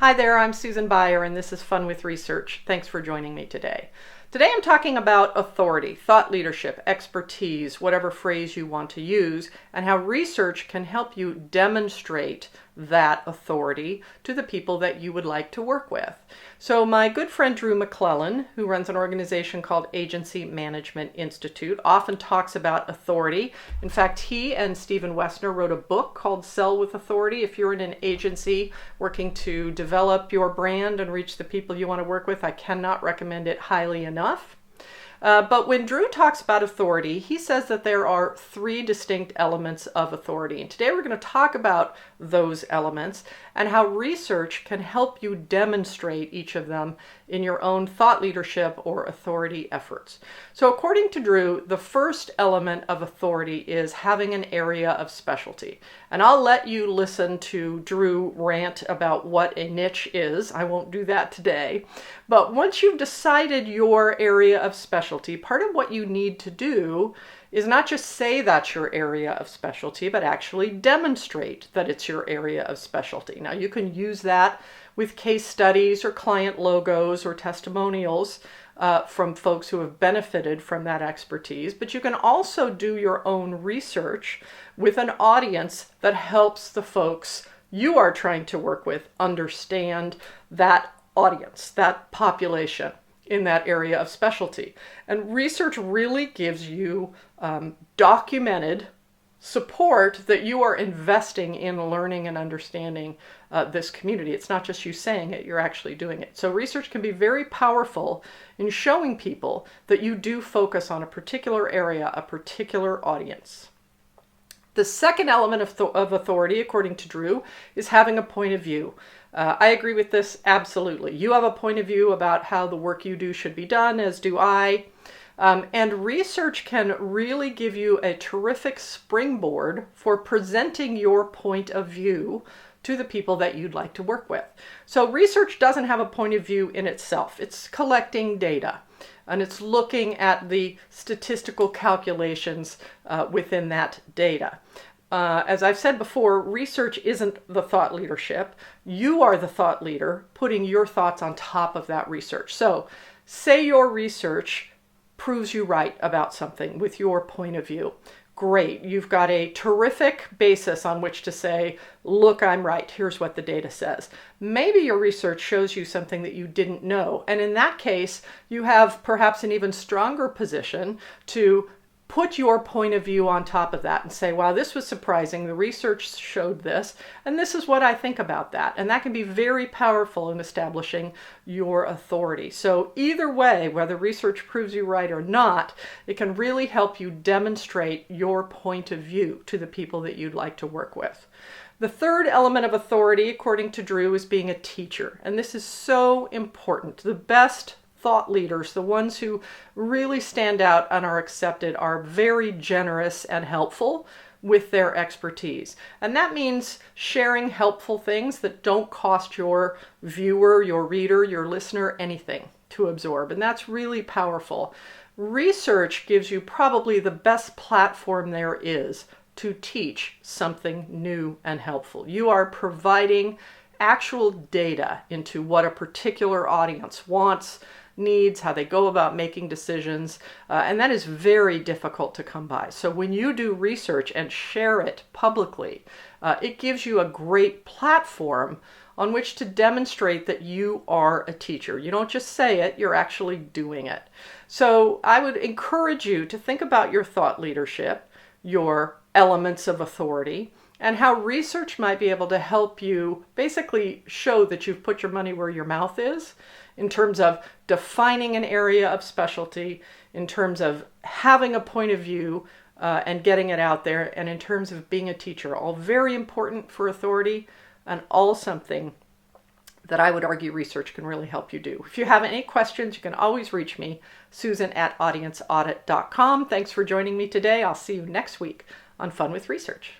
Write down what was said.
Hi there, I'm Susan Beyer, and this is Fun with Research. Thanks for joining me today. Today I'm talking about authority, thought leadership, expertise, whatever phrase you want to use, and how research can help you demonstrate that authority to the people that you would like to work with. So my good friend Drew McClellan, who runs an organization called Agency Management Institute, often talks about authority. In fact, he and Stephen Wessner wrote a book called Sell with Authority. If you're in an agency working to develop your brand and reach the people you want to work with, I cannot recommend it highly enough. But when Drew talks about authority, he says that there are three distinct elements of authority. And today we're going to talk about those elements and how research can help you demonstrate each of them in your own thought leadership or authority efforts. So according to Drew, the first element of authority is having an area of specialty. And I'll let you listen to Drew rant about what a niche is. I won't do that today. But once you've decided your area of specialty, part of what you need to do is not just say that's your area of specialty, but actually demonstrate that it's your area of specialty. Now, you can use that with case studies or client logos or testimonials from folks who have benefited from that expertise, but you can also do your own research with an audience that helps the folks you are trying to work with understand that audience, that population in that area of specialty. And research really gives you documented support that you are investing in learning and understanding this community. It's not just you saying it, you're actually doing it. So research can be very powerful in showing people that you do focus on a particular area, a particular audience. The second element of authority, according to Drew, is having a point of view. I agree with this absolutely. You have a point of view about how the work you do should be done, as do I. And research can really give you a terrific springboard for presenting your point of view to the people that you'd like to work with. So research doesn't have a point of view in itself. It's collecting data, and it's looking at the statistical calculations within that data. As I've said before, research isn't the thought leadership. You are the thought leader putting your thoughts on top of that research. So say your research proves you right about something with your point of view. Great. You've got a terrific basis on which to say, look, I'm right. Here's what the data says. Maybe your research shows you something that you didn't know. And in that case, you have perhaps an even stronger position to put your point of view on top of that and say, wow, this was surprising. The research showed this, and this is what I think about that. And that can be very powerful in establishing your authority. So either way, whether research proves you right or not, it can really help you demonstrate your point of view to the people that you'd like to work with. The third element of authority, according to Drew, is being a teacher. And this is so important. The best thought leaders, the ones who really stand out and are accepted, are very generous and helpful with their expertise. And that means sharing helpful things that don't cost your viewer, your reader, your listener anything to absorb. And that's really powerful. Research gives you probably the best platform there is to teach something new and helpful. You are providing actual data into what a particular audience wants, needs, how they go about making decisions, and that is very difficult to come by. So when you do research and share it publicly, it gives you a great platform on which to demonstrate that you are a teacher. You don't just say it, you're actually doing it. So I would encourage you to think about your thought leadership, your elements of authority, and how research might be able to help you basically show that you've put your money where your mouth is in terms of defining an area of specialty, in terms of having a point of view and getting it out there, and in terms of being a teacher. All very important for authority and all something that I would argue research can really help you do. If you have any questions, you can always reach me, Susan@audienceaudit.com. Thanks for joining me today. I'll see you next week on Fun with Research.